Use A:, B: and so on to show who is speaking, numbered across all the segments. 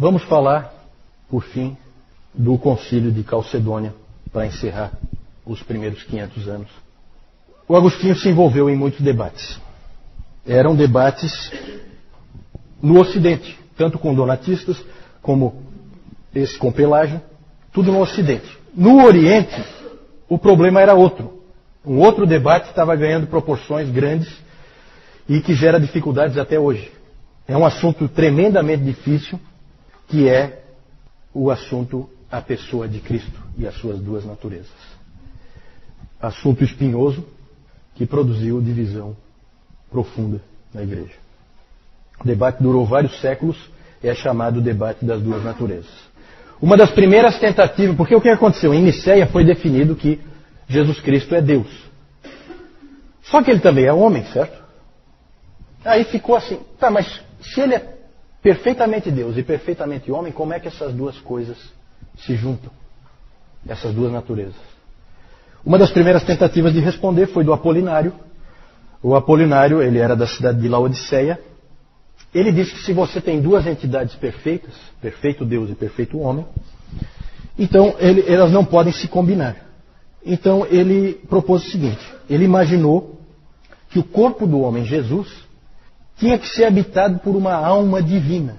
A: Vamos falar, por fim, do Concílio de Calcedônia, para encerrar os primeiros 500 anos. O Agostinho se envolveu em muitos debates. Eram debates no Ocidente, tanto com donatistas como esse com Pelágio, tudo no Ocidente. No Oriente, o problema era outro. Um outro debate estava ganhando proporções grandes e que gera dificuldades até hoje. É um assunto tremendamente difícil, que é o assunto a pessoa de Cristo e as suas duas naturezas. Assunto espinhoso que produziu divisão profunda na igreja. O debate durou vários séculos e é chamado debate das duas naturezas. Uma das primeiras tentativas, porque o que aconteceu? Em Nicéia foi definido que Jesus Cristo é Deus. Só que ele também é homem, certo? Aí ficou assim, tá, mas se ele é perfeitamente Deus e perfeitamente homem, como é que essas duas coisas se juntam? Essas duas naturezas. Uma das primeiras tentativas de responder foi do Apolinário. O Apolinário, ele era da cidade de Laodiceia. Ele disse que se você tem duas entidades perfeitas, perfeito Deus e perfeito homem, então elas não podem se combinar. Então ele propôs o seguinte, ele imaginou que o corpo do homem, Jesus, tinha que ser habitado por uma alma divina.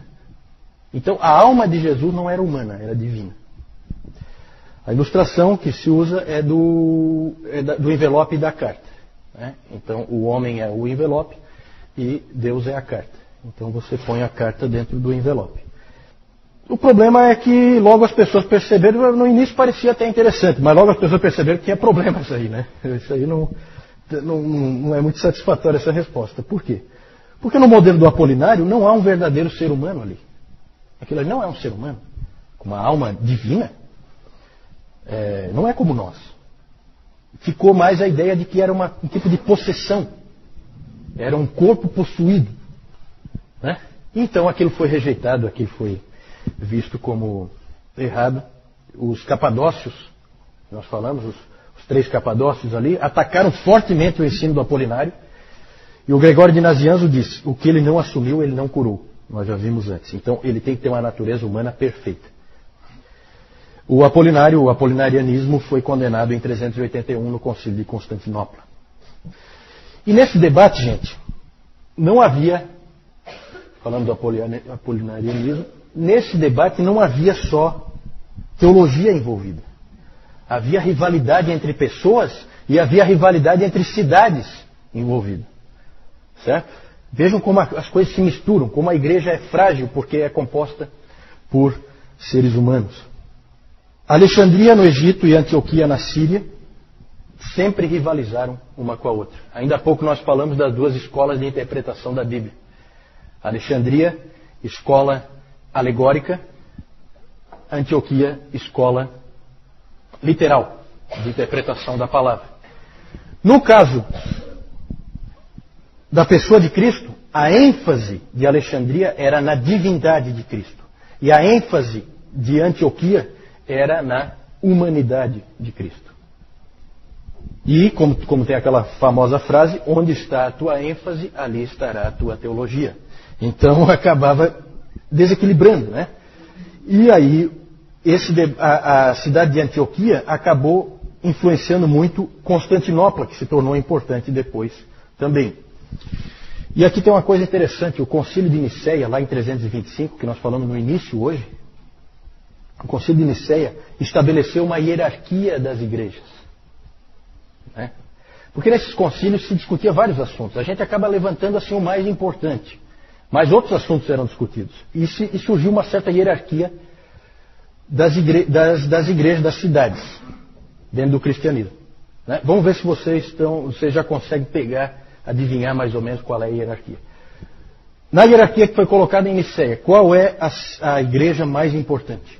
A: Então a alma de Jesus não era humana, era divina. A ilustração que se usa é do envelope da carta. Né? Então o homem é o envelope e Deus é a carta. Então você põe a carta dentro do envelope. O problema é que logo as pessoas perceberam, no início parecia até interessante, mas logo as pessoas perceberam que tinha problema isso aí, né? Isso aí não é muito satisfatória essa resposta. Por quê? Porque no modelo do Apolinário não há um verdadeiro ser humano ali. Aquilo ali não é um ser humano, com uma alma divina. Não é como nós. Ficou mais a ideia de que era um tipo de possessão. Era um corpo possuído. Né? Então aquilo foi rejeitado, aquilo foi visto como errado. Os capadócios, nós falamos, os 3 capadócios ali, atacaram fortemente o ensino do Apolinário. E o Gregório de Nazianzo disse, o que ele não assumiu, ele não curou. Nós já vimos antes. Então ele tem que ter uma natureza humana perfeita. O apolinarianismo foi condenado em 381 no Concílio de Constantinopla. E nesse debate, gente, não havia, falando do apolinarianismo, nesse debate não havia só teologia envolvida. Havia rivalidade entre pessoas e havia rivalidade entre cidades envolvidas. Certo? Vejam como as coisas se misturam, como a igreja é frágil porque é composta por seres humanos. Alexandria no Egito e Antioquia na Síria sempre rivalizaram uma com a outra. Ainda há pouco nós falamos das duas escolas de interpretação da Bíblia. Alexandria, escola alegórica. Antioquia, escola literal, de interpretação da palavra. No caso da pessoa de Cristo, a ênfase de Alexandria era na divindade de Cristo. E a ênfase de Antioquia era na humanidade de Cristo. E, como tem aquela famosa frase, onde está a tua ênfase, ali estará a tua teologia. Então acabava desequilibrando, né? E aí a cidade de Antioquia acabou influenciando muito Constantinopla, que se tornou importante depois também. E aqui tem uma coisa interessante, o Concílio de Nicéia, lá em 325, que nós falamos no início hoje, o Concílio de Nicéia estabeleceu uma hierarquia das igrejas. Né? Porque nesses concílios se discutia vários assuntos. A gente acaba levantando assim o mais importante. Mas outros assuntos eram discutidos. E surgiu uma certa hierarquia das igrejas, das cidades, dentro do cristianismo. Né? Vamos ver se vocês já conseguem adivinhar mais ou menos qual é a hierarquia. Na hierarquia que foi colocada em Nicéia, qual é a igreja mais importante?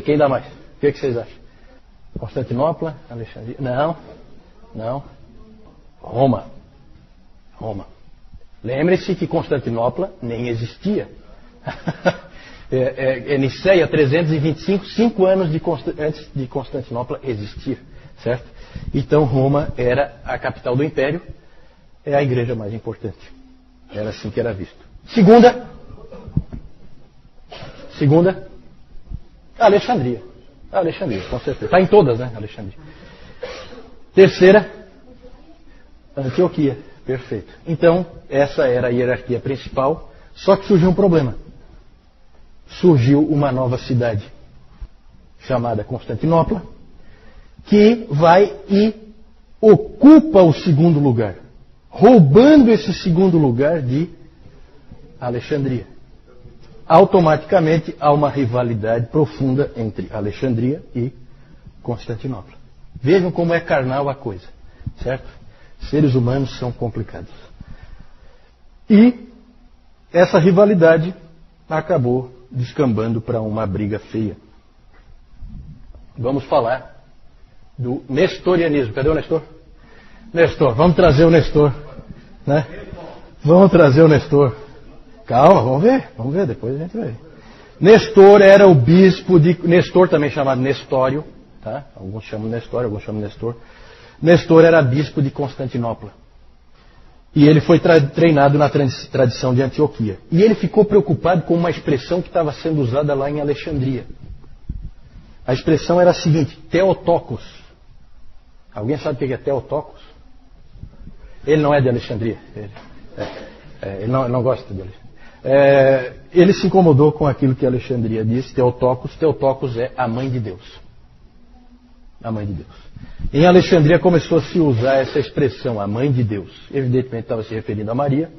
A: Quem dá mais? O que vocês acham? Constantinopla? Alexandria? Não. Roma. Lembre-se que Constantinopla nem existia. Nicéia 325, 5 anos antes de Constantinopla existir. Certo? Então Roma era a capital do império, é a igreja mais importante. Era assim que era visto. Segunda, Segunda, Alexandria. Alexandria, com certeza. Está em todas, né? Alexandria. Terceira, Antioquia. Perfeito. Então, essa era a hierarquia principal, só que surgiu um problema. Surgiu uma nova cidade, chamada Constantinopla, que vai e ocupa o segundo lugar, roubando esse segundo lugar de Alexandria. Automaticamente há uma rivalidade profunda entre Alexandria e Constantinopla. Vejam como é carnal a coisa, certo? Seres humanos são complicados. E essa rivalidade acabou descambando para uma briga feia. Vamos falar do nestorianismo. Cadê o Nestor? Nestor, vamos trazer o Nestor. Né? Vamos trazer o Nestor. Calma, vamos ver, depois a gente vê. Nestor era o bispo de... Nestor também chamado Nestório. Tá? Alguns chamam Nestório, alguns chamam Nestor. Nestor era bispo de Constantinopla. E ele foi treinado na tradição de Antioquia. E ele ficou preocupado com uma expressão que estava sendo usada lá em Alexandria. A expressão era a seguinte, Theotokos. Alguém sabe o que é Theotokos? Ele não é de Alexandria. Ele não gosta de Alexandria. Ele se incomodou com aquilo que Alexandria disse, Theotokos. Theotokos é a mãe de Deus. A mãe de Deus. Em Alexandria começou a se usar essa expressão, a mãe de Deus. Evidentemente estava se referindo a Maria.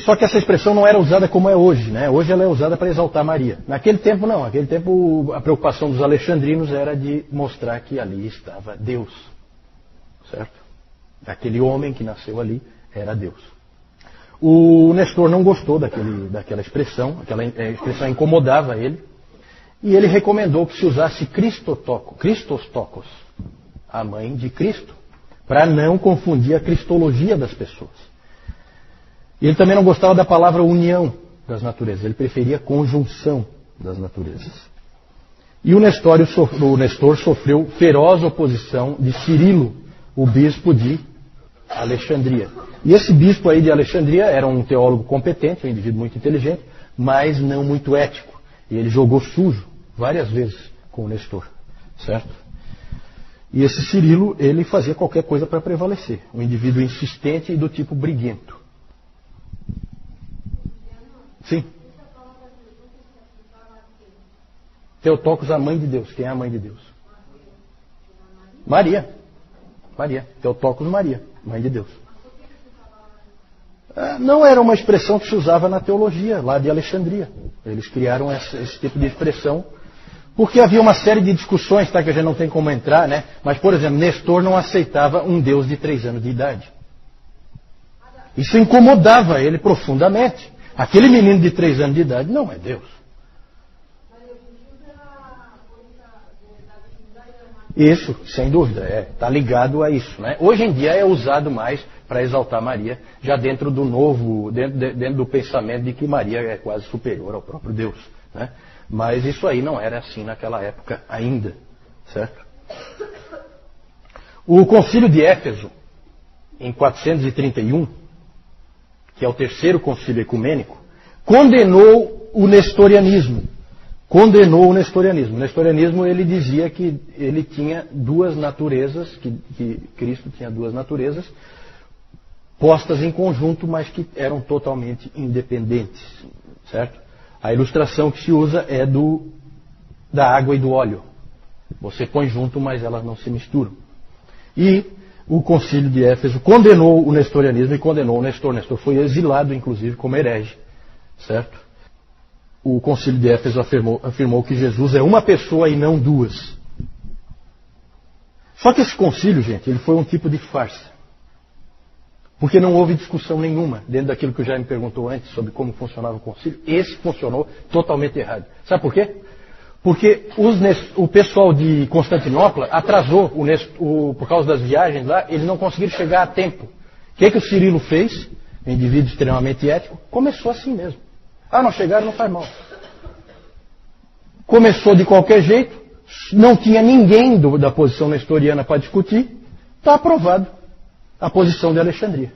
A: Só que essa expressão não era usada como é hoje, né? Hoje ela é usada para exaltar Maria. Naquele tempo não. Naquele tempo a preocupação dos alexandrinos era de mostrar que ali estava Deus. Certo? Aquele homem que nasceu ali era Deus. O Nestor não gostou daquela expressão. Aquela expressão incomodava ele. E ele recomendou que se usasse Christostokos, a mãe de Cristo, para não confundir a cristologia das pessoas. E ele também não gostava da palavra união das naturezas, ele preferia conjunção das naturezas. E o Nestor sofreu feroz oposição de Cirilo, o bispo de Alexandria. E esse bispo aí de Alexandria era um teólogo competente, um indivíduo muito inteligente, mas não muito ético. E ele jogou sujo várias vezes com o Nestor, certo? E esse Cirilo, ele fazia qualquer coisa para prevalecer. Um indivíduo insistente e do tipo briguento. Sim. Theotokos, a mãe de Deus. Quem é a mãe de Deus? Maria. Theotokos Maria, mãe de Deus. Não era uma expressão que se usava na teologia, lá de Alexandria. Eles criaram esse tipo de expressão, porque havia uma série de discussões, tá, que a gente não tem como entrar, né? Mas, por exemplo, Nestor não aceitava um Deus de 3 anos de idade. Isso incomodava ele profundamente. Aquele menino de 3 anos de idade não é Deus. Isso, sem dúvida, está ligado a isso, né? Hoje em dia é usado mais para exaltar Maria, já dentro do pensamento de que Maria é quase superior ao próprio Deus, né? Mas isso aí não era assim naquela época ainda, certo? O Concílio de Éfeso, em 431, que é o terceiro concílio ecumênico, condenou o nestorianismo. O nestorianismo, ele dizia que ele tinha 2 naturezas, que Cristo tinha 2 naturezas, postas em conjunto, mas que eram totalmente independentes, certo? A ilustração que se usa é da água e do óleo. Você põe junto, mas elas não se misturam. E o Concílio de Éfeso condenou o nestorianismo e condenou o Nestor. Nestor foi exilado, inclusive, como herege, certo? O Concílio de Éfeso afirmou que Jesus é uma pessoa e não 2. Só que esse concílio, gente, ele foi um tipo de farsa. Porque não houve discussão nenhuma dentro daquilo que o Jaime perguntou antes sobre como funcionava o concílio. Esse funcionou totalmente errado. Sabe por quê? Porque o pessoal de Constantinopla atrasou, por causa das viagens lá, eles não conseguiram chegar a tempo. O que o Cirilo fez? Um indivíduo extremamente ético. Começou assim mesmo. Não chegaram, não faz mal. Começou de qualquer jeito, não tinha ninguém da posição nestoriana para discutir, está aprovado a posição de Alexandria.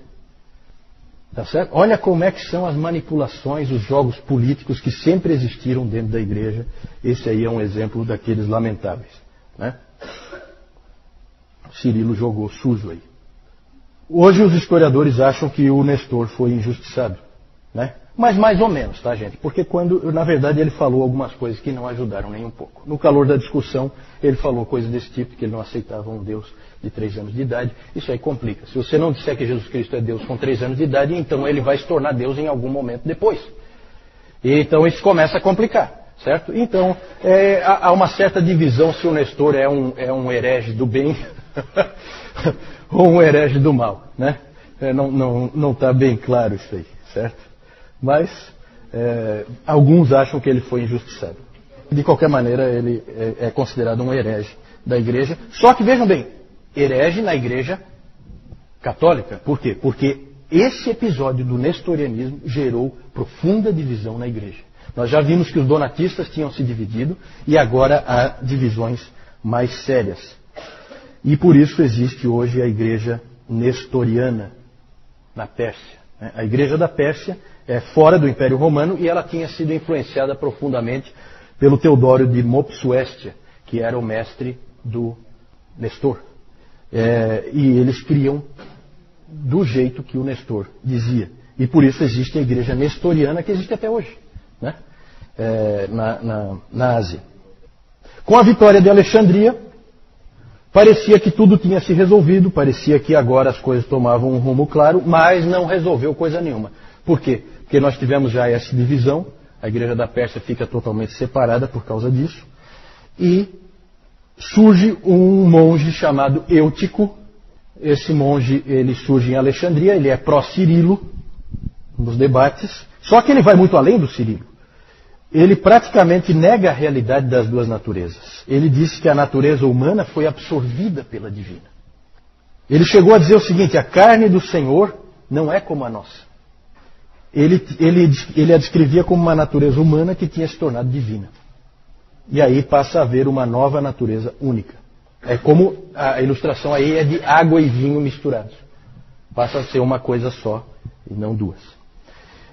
A: Tá certo? Olha como é que são as manipulações, os jogos políticos que sempre existiram dentro da igreja. Esse aí é um exemplo daqueles lamentáveis, né? Cirilo jogou sujo aí. Hoje os historiadores acham que o Nestor foi injustiçado, né? Mas mais ou menos, tá, gente? Porque na verdade, ele falou algumas coisas que não ajudaram nem um pouco. No calor da discussão, ele falou coisas desse tipo, que ele não aceitava um Deus de 3 anos de idade. Isso aí complica. Se você não disser que Jesus Cristo é Deus com 3 anos de idade, então ele vai se tornar Deus em algum momento depois. E então isso começa a complicar, certo? Então, há uma certa divisão se o Nestor é um herege do bem ou um herege do mal, né? Não está bem claro isso aí, certo? Mas alguns acham que ele foi injustiçado. De qualquer maneira, ele é considerado um herege da igreja. Só que, vejam bem, herege na igreja católica. Por quê? Porque esse episódio do nestorianismo gerou profunda divisão na igreja. Nós já vimos que os donatistas tinham se dividido e agora há divisões mais sérias. E por isso existe hoje a igreja nestoriana na Pérsia. A igreja da Pérsia é fora do Império Romano e ela tinha sido influenciada profundamente pelo Teodório de Mopsuestia, que era o mestre do Nestor. E eles criam do jeito que o Nestor dizia. E por isso existe a igreja nestoriana que existe até hoje, né? Na Ásia. Com a vitória de Alexandria, parecia que tudo tinha se resolvido, parecia que agora as coisas tomavam um rumo claro, mas não resolveu coisa nenhuma. Por quê? Porque nós tivemos já essa divisão, a igreja da Pérsia fica totalmente separada por causa disso, e surge um monge chamado Eutico. Esse monge, ele surge em Alexandria, ele é pró-Cirilo, nos debates, só que ele vai muito além do Cirilo. Ele praticamente nega a realidade das duas naturezas. Ele disse que a natureza humana foi absorvida pela divina. Ele chegou a dizer o seguinte: a carne do Senhor não é como a nossa. Ele a descrevia como uma natureza humana que tinha se tornado divina. E aí passa a haver uma nova natureza única. É como a ilustração aí é de água e vinho misturados. Passa a ser uma coisa só e não duas.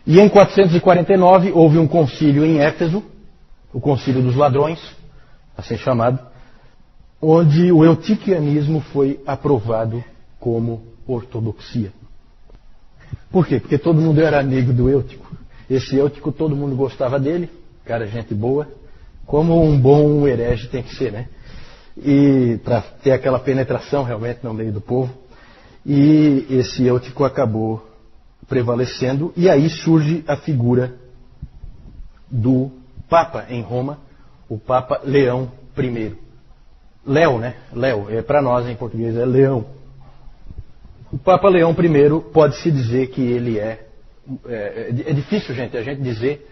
A: E em 449 houve um concílio em Éfeso, o concílio dos ladrões, assim chamado, onde o eutiquianismo foi aprovado como ortodoxia. Por quê? Porque todo mundo era amigo do Eutico. Esse Eutico, todo mundo gostava dele, cara, gente boa, como um bom herege tem que ser, né? E para ter aquela penetração realmente no meio do povo. E esse Eutico acabou prevalecendo, e aí surge a figura do Papa em Roma, o Papa Leão I. Léo, né? Léo, para nós em português é Leão. O Papa Leão I pode-se dizer que ele é difícil, gente, a gente dizer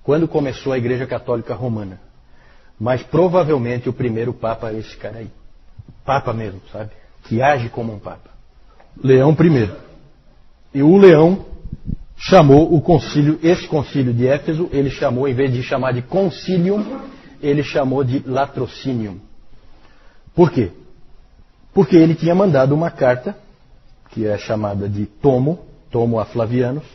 A: quando começou a Igreja Católica Romana. Mas provavelmente o primeiro Papa é esse cara aí. Papa mesmo, sabe? Que age como um Papa. Leão I. E o Leão chamou o concílio, esse concílio de Éfeso, ele chamou, em vez de chamar de concilium, ele chamou de latrocinium. Por quê? Porque ele tinha mandado uma carta, que é chamada de tomo a Flavianos,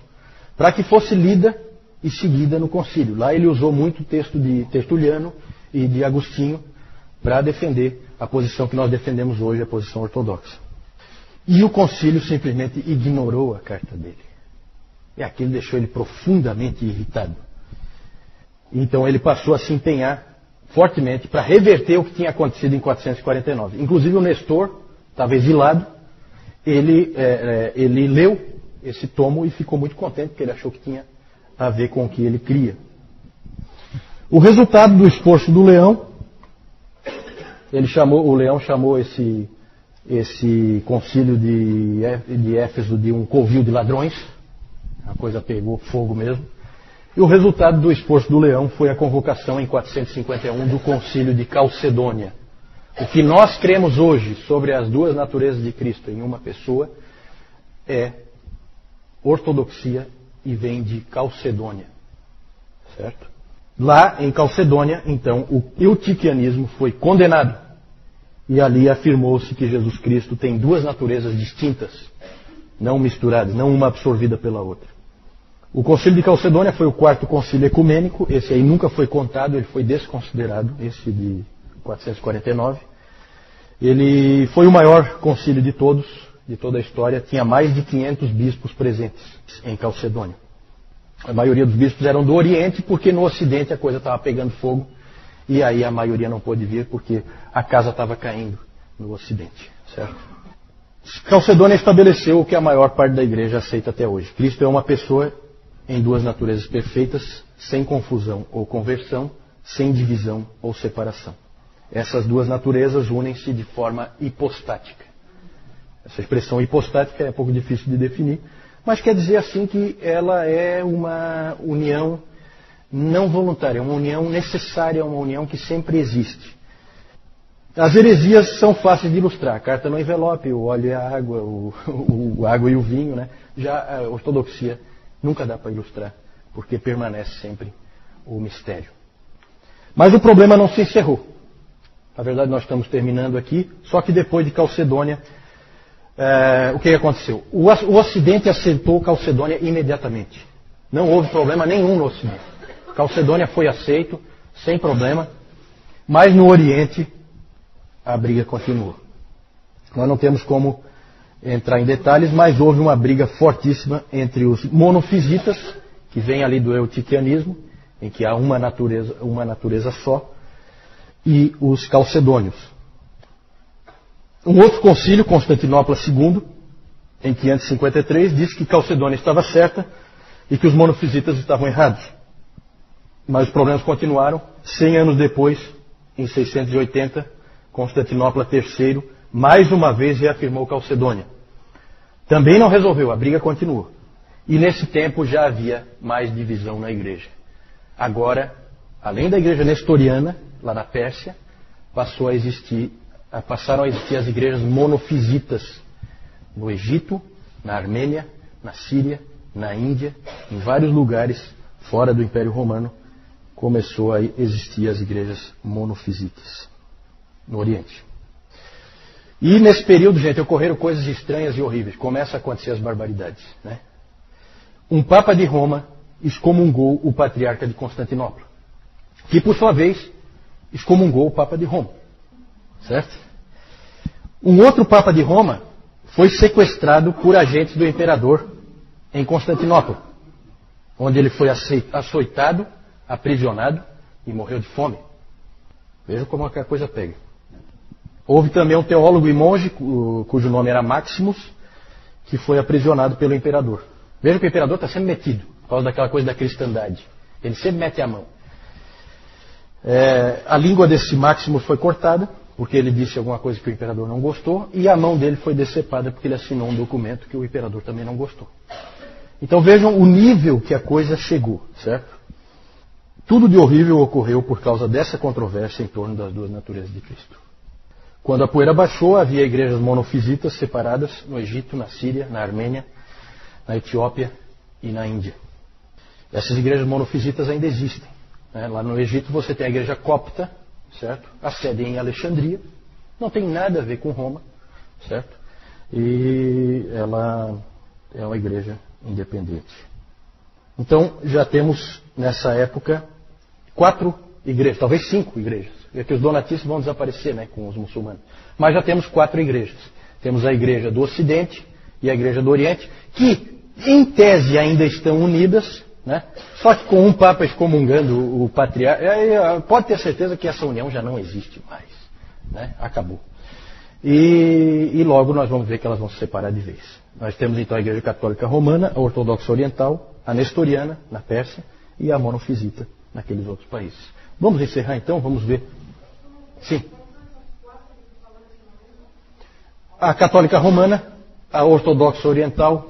A: para que fosse lida e seguida no concílio. Lá ele usou muito o texto de Tertuliano e de Agostinho para defender a posição que nós defendemos hoje, a posição ortodoxa. E o concílio simplesmente ignorou a carta dele. E aquilo deixou ele profundamente irritado. Então ele passou a se empenhar fortemente para reverter o que tinha acontecido em 449. Inclusive o Nestor estava exilado. Ele leu esse tomo e ficou muito contente, porque ele achou que tinha a ver com o que ele cria. O resultado do esforço do Leão, o Leão chamou esse concílio de Éfeso de um covil de ladrões. A coisa pegou fogo mesmo. E o resultado do esforço do Leão foi a convocação em 451 do concílio de Calcedônia. O que nós cremos hoje sobre as duas naturezas de Cristo em uma pessoa é ortodoxia e vem de Calcedônia. Certo? Lá em Calcedônia, então, o eutiquianismo foi condenado. E ali afirmou-se que Jesus Cristo tem duas naturezas distintas. não misturadas, não uma absorvida pela outra. O Concílio de Calcedônia foi o quarto concílio ecumênico, esse aí nunca foi contado, ele foi desconsiderado, esse de 449. Ele foi o maior concílio de todos, de toda a história, tinha mais de 500 bispos presentes em Calcedônia. A maioria dos bispos eram do Oriente, porque no Ocidente a coisa estava pegando fogo, e aí a maioria não pôde vir, porque a casa estava caindo no Ocidente, certo? Calcedônia estabeleceu o que a maior parte da igreja aceita até hoje. Cristo é uma pessoa em duas naturezas perfeitas, sem confusão ou conversão, sem divisão ou separação. Essas duas naturezas unem-se de forma hipostática. Essa expressão hipostática é um pouco difícil de definir, mas quer dizer assim que ela é uma união não voluntária, uma união necessária, uma união que sempre existe. As heresias são fáceis de ilustrar. A carta no envelope, o óleo e a água, o água e o vinho, né? Já a ortodoxia nunca dá para ilustrar, porque permanece sempre o mistério. Mas o problema não se encerrou. Na verdade, nós estamos terminando aqui, só que depois de Calcedônia, o que aconteceu? O Ocidente aceitou Calcedônia imediatamente. Não houve problema nenhum no Ocidente. Calcedônia foi aceito, sem problema, mas no Oriente a briga continuou. Nós não temos como entrar em detalhes, mas houve uma briga fortíssima entre os monofisitas, que vem ali do eutiquianismo, em que há uma natureza só, e os calcedônios. Um outro concílio, Constantinopla II, em 553, disse que Calcedônia estava certa e que os monofisitas estavam errados. Mas os problemas continuaram. 100 anos depois, em 680, Constantinopla III, mais uma vez reafirmou Calcedônia. Também não resolveu, a briga continuou. E nesse tempo já havia mais divisão na igreja. Agora, além da igreja nestoriana, lá na Pérsia, passaram a existir as igrejas monofisitas no Egito, na Armênia, na Síria, na Índia, em vários lugares fora do Império Romano, começou a existir as igrejas monofisitas no Oriente. E nesse período, gente, ocorreram coisas estranhas e horríveis. Começa a acontecer as barbaridades, né? Um Papa de Roma excomungou o Patriarca de Constantinopla, que por sua vez excomungou o Papa de Roma. Certo? Um outro Papa de Roma foi sequestrado por agentes do imperador em Constantinopla, onde ele foi açoitado, aprisionado e morreu de fome. Veja como a coisa pega. Houve também um teólogo e monge, cujo nome era Maximus, que foi aprisionado pelo imperador. Veja que o imperador está sempre metido, por causa daquela coisa da cristandade. Ele sempre mete a mão. A língua desse Maximus foi cortada, porque ele disse alguma coisa que o imperador não gostou, e a mão dele foi decepada porque ele assinou um documento que o imperador também não gostou. Então vejam o nível que a coisa chegou, certo? Tudo de horrível ocorreu por causa dessa controvérsia em torno das duas naturezas de Cristo. Quando a poeira baixou, havia igrejas monofisitas separadas no Egito, na Síria, na Armênia, na Etiópia e na Índia. Essas igrejas monofisitas ainda existem. Lá no Egito você tem a igreja copta, certo? A sede é em Alexandria, não tem nada a ver com Roma, certo? E ela é uma igreja independente. Então já temos nessa época 4 igrejas, talvez 5 igrejas. É que os donatistas vão desaparecer, né, com os muçulmanos. Mas já temos 4 igrejas. Temos a igreja do Ocidente e a igreja do Oriente, que em tese ainda estão unidas, né? Só que com um Papa excomungando o patriarca, pode ter certeza que essa união já não existe mais, né? Acabou. E logo nós vamos ver que elas vão se separar de vez. Nós temos então a Igreja Católica Romana, a Ortodoxa Oriental, a Nestoriana, na Pérsia, e a Monofisita, naqueles outros países. Vamos encerrar então, vamos ver. Sim. A Católica Romana, a Ortodoxa Oriental,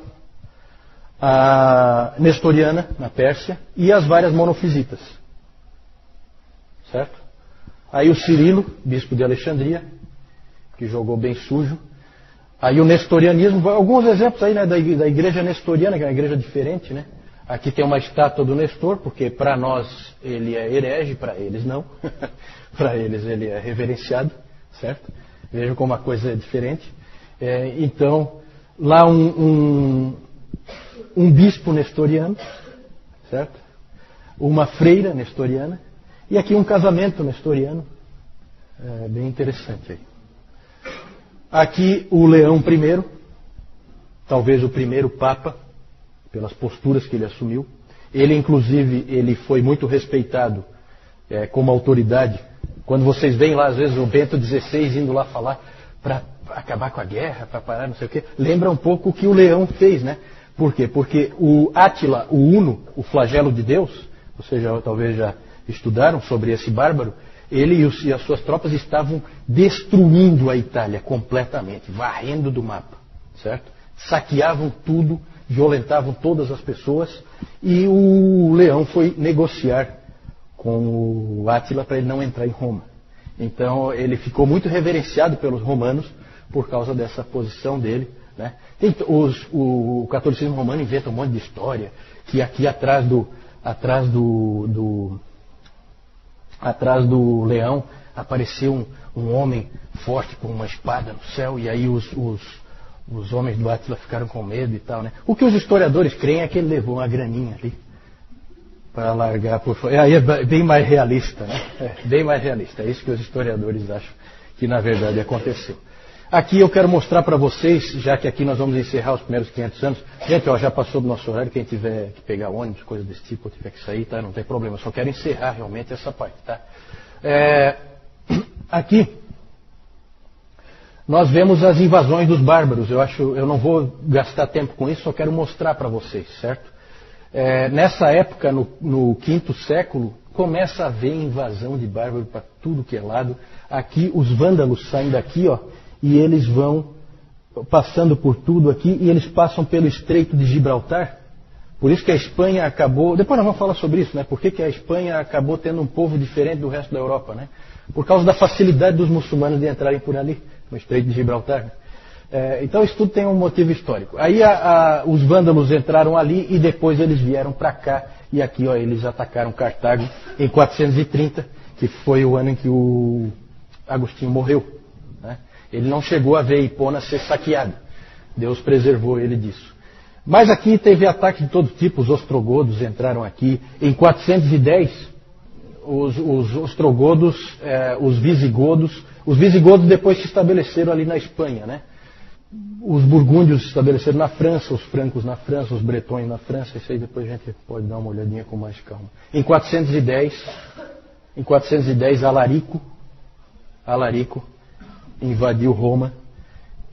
A: a Nestoriana, na Pérsia, e as várias monofisitas. Certo? Aí o Cirilo, bispo de Alexandria, que jogou bem sujo. Aí o nestorianismo, alguns exemplos aí, né, da igreja nestoriana, que é uma igreja diferente, né? Aqui tem uma estátua do Nestor, porque para nós ele é herege, para eles não. Para eles ele é reverenciado, certo? Vejam como a coisa é diferente. Então, lá um bispo nestoriano, certo? Uma freira nestoriana, e aqui um casamento nestoriano, bem interessante aí. Aqui o Leão I, talvez o primeiro Papa, pelas posturas que ele assumiu. Ele, inclusive, ele foi muito respeitado como autoridade. Quando vocês veem lá, às vezes, o Bento XVI indo lá falar para acabar com a guerra, para parar não sei o quê, lembra um pouco o que o Leão fez, né? Por quê? Porque o Átila, o Uno, o flagelo de Deus, vocês talvez já estudaram sobre esse bárbaro, ele e as suas tropas estavam destruindo a Itália completamente, varrendo do mapa, certo? Saqueavam tudo, violentavam todas as pessoas, e o Leão foi negociar com o Átila para ele não entrar em Roma. Então ele ficou muito reverenciado pelos romanos por causa dessa posição dele, né? O catolicismo romano inventa um monte de história, que aqui atrás do leão apareceu um homem forte com uma espada no céu, e aí os homens do Átila ficaram com medo e tal, né? O que os historiadores creem é que ele levou uma graninha ali para largar por fora. Aí é bem mais realista, né? Bem mais realista. É isso que os historiadores acham que na verdade aconteceu. Aqui eu quero mostrar para vocês, já que aqui nós vamos encerrar os primeiros 500 anos. Gente, ó, já passou do nosso horário, quem tiver que pegar ônibus, coisa desse tipo, ou tiver que sair, tá? Não tem problema, eu só quero encerrar realmente essa parte, tá? Aqui nós vemos as invasões dos bárbaros. Eu não vou gastar tempo com isso, só quero mostrar para vocês, certo? Nessa época, no quinto século, começa a haver invasão de bárbaros para tudo que é lado. Aqui os vândalos saem daqui, ó, e eles vão passando por tudo aqui, e eles passam pelo Estreito de Gibraltar. Por isso que a Espanha acabou... Depois nós vamos falar sobre isso, né? Por que a Espanha acabou tendo um povo diferente do resto da Europa, né? Por causa da facilidade dos muçulmanos de entrarem por ali, no Estreito de Gibraltar, né? Então isso tudo tem um motivo histórico. Aí os vândalos entraram ali e depois eles vieram para cá, e aqui, ó, eles atacaram Cartago em 430, que foi o ano em que o Agostinho morreu, né? Ele não chegou a ver Hipona ser saqueado. Deus preservou ele disso. Mas aqui teve ataques de todo tipo. Os ostrogodos entraram aqui. Em 410, os ostrogodos, os visigodos depois se estabeleceram ali na Espanha, né? Os burgúndios se estabeleceram na França, os francos na França, os bretões na França. Isso aí depois a gente pode dar uma olhadinha com mais calma. Em 410, Alarico invadiu Roma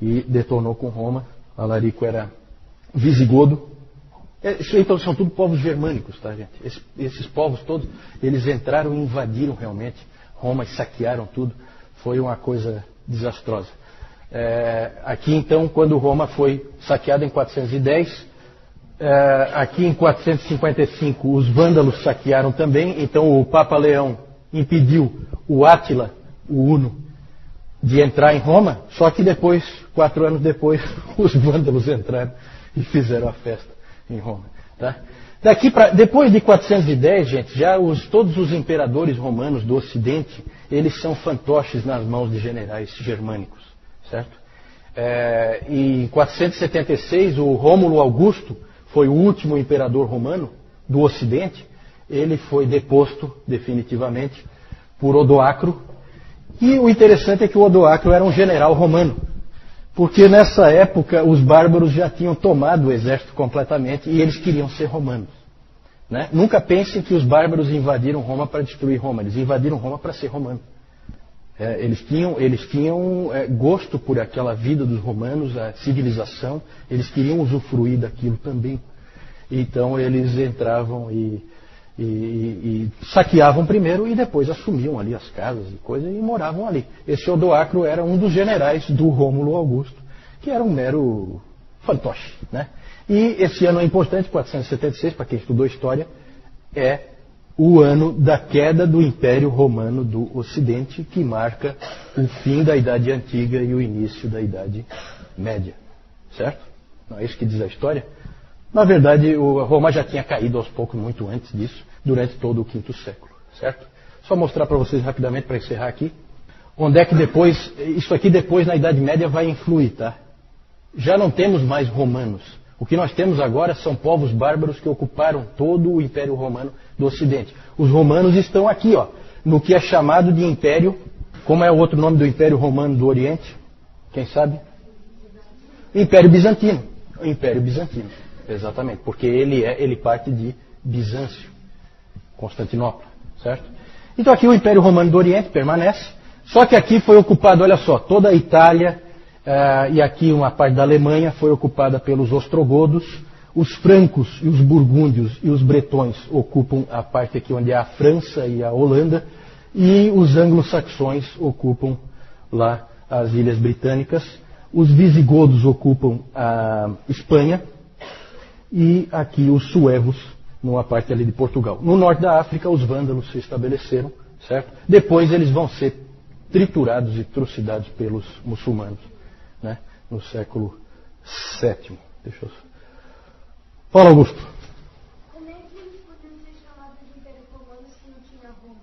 A: e detonou com Roma. Alarico era visigodo. Isso aí, então, são tudo povos germânicos, tá, gente? Esses povos todos, eles entraram e invadiram realmente Roma e saquearam tudo. Foi uma coisa desastrosa. Aqui, então, quando Roma foi saqueada em 410, aqui em 455 os vândalos saquearam também. Então o Papa Leão impediu o Átila, o Uno, de entrar em Roma, só que depois, 4 anos depois, os vândalos entraram e fizeram a festa em Roma, tá? Depois de 410, gente, já todos os imperadores romanos do Ocidente, eles são fantoches nas mãos de generais germânicos, certo? E em 476, o Rômulo Augusto foi o último imperador romano do Ocidente. Ele foi deposto definitivamente por Odoacro. E o interessante é que o Odoacro era um general romano, porque nessa época os bárbaros já tinham tomado o exército completamente e eles queriam ser romanos, né? Nunca pensem que os bárbaros invadiram Roma para destruir Roma, eles invadiram Roma para ser romano. Eles tinham gosto por aquela vida dos romanos, a civilização, eles queriam usufruir daquilo também. Então eles entravam e saqueavam primeiro e depois assumiam ali as casas e coisas e moravam ali. Esse Odoacro era um dos generais do Rômulo Augusto, que era um mero fantoche, né? E esse ano é importante, 476, para quem estudou história, é o ano da queda do Império Romano do Ocidente, que marca o fim da Idade Antiga e o início da Idade Média, certo? Não é isso que diz a história? Na verdade, Roma já tinha caído aos poucos, muito antes disso, durante todo o quinto século, certo? Só mostrar para vocês rapidamente, para encerrar aqui, onde é que depois, isso aqui depois na Idade Média vai influir, tá? Já não temos mais romanos. O que nós temos agora são povos bárbaros que ocuparam todo o Império Romano do Ocidente. Os romanos estão aqui, ó, no que é chamado de Império. Como é o outro nome do Império Romano do Oriente? Quem sabe? Império Bizantino. O Império Bizantino, exatamente, porque ele parte de Bizâncio, Constantinopla, certo? Então aqui o Império Romano do Oriente permanece, só que aqui foi ocupado, olha só, toda a Itália e aqui uma parte da Alemanha foi ocupada pelos ostrogodos, os francos e os burgúndios e os bretões ocupam a parte aqui onde é a França e a Holanda, e os anglo-saxões ocupam lá as Ilhas Britânicas. Os visigodos ocupam a Espanha e aqui os suevos, numa parte ali de Portugal. No norte da África, os vândalos se estabeleceram, certo? Depois eles vão ser triturados e trucidados pelos muçulmanos, né? No século VII. Deixa eu... Fala, Augusto.
B: Como é que eles poderiam ser chamados de Império Romano se não tinha Roma?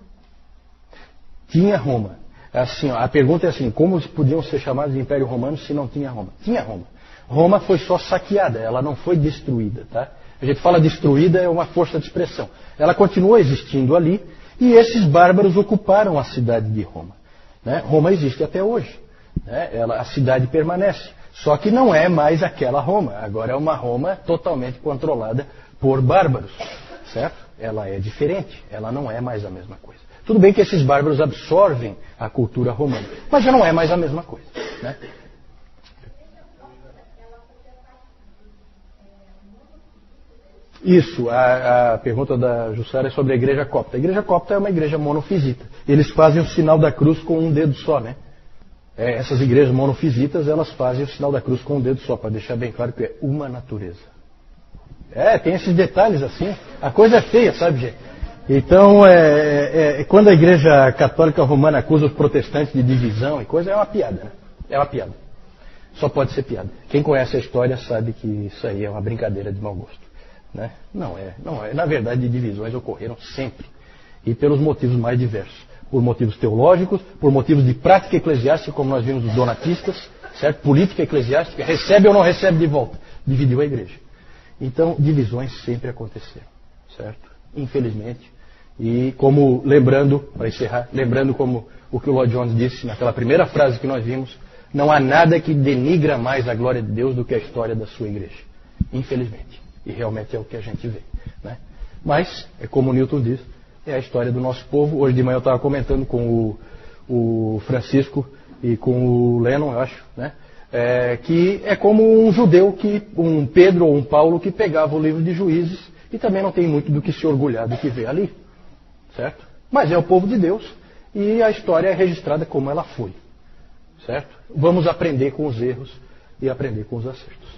A: Tinha Roma. Assim, ó, a pergunta é assim, como podiam ser chamados de Império Romano se não tinha Roma? Tinha Roma. Roma foi só saqueada, ela não foi destruída, tá? A gente fala destruída, é uma força de expressão. Ela continua existindo ali e esses bárbaros ocuparam a cidade de Roma, né? Roma existe até hoje, né? A cidade permanece, só que não é mais aquela Roma, agora é uma Roma totalmente controlada por bárbaros, certo? Ela é diferente, ela não é mais a mesma coisa. Tudo bem que esses bárbaros absorvem a cultura romana, mas já não é mais a mesma coisa, né? Isso, a pergunta da Jussara é sobre a igreja copta. A igreja copta é uma igreja monofisita. Eles fazem o sinal da cruz com um dedo só, né? Essas igrejas monofisitas, elas fazem o sinal da cruz com um dedo só, para deixar bem claro que é uma natureza. Tem esses detalhes assim. A coisa é feia, sabe, gente? Então, quando a Igreja Católica Romana acusa os protestantes de divisão e coisa, é uma piada, né? É uma piada. Só pode ser piada. Quem conhece a história sabe que isso aí é uma brincadeira de mau gosto, né? Não é. Na verdade, divisões ocorreram sempre. E pelos motivos mais diversos. Por motivos teológicos, por motivos de prática eclesiástica, como nós vimos dos donatistas, certo? Política eclesiástica, recebe ou não recebe de volta. Dividiu a igreja. Então, divisões sempre aconteceram, certo? Infelizmente. E como, para encerrar, lembrando como o que o Lloyd Jones disse naquela primeira frase que nós vimos, não há nada que denigra mais a glória de Deus do que a história da sua igreja. Infelizmente. E realmente é o que a gente vê, né? Mas, é como o Newton diz, é a história do nosso povo. Hoje de manhã eu estava comentando com o Francisco e com o Lennon, eu acho, né? Que é como um judeu, um Pedro ou um Paulo que pegava o livro de Juízes e também não tem muito do que se orgulhar do que vê ali, certo? Mas é o povo de Deus e a história é registrada como ela foi, certo? Vamos aprender com os erros e aprender com os acertos.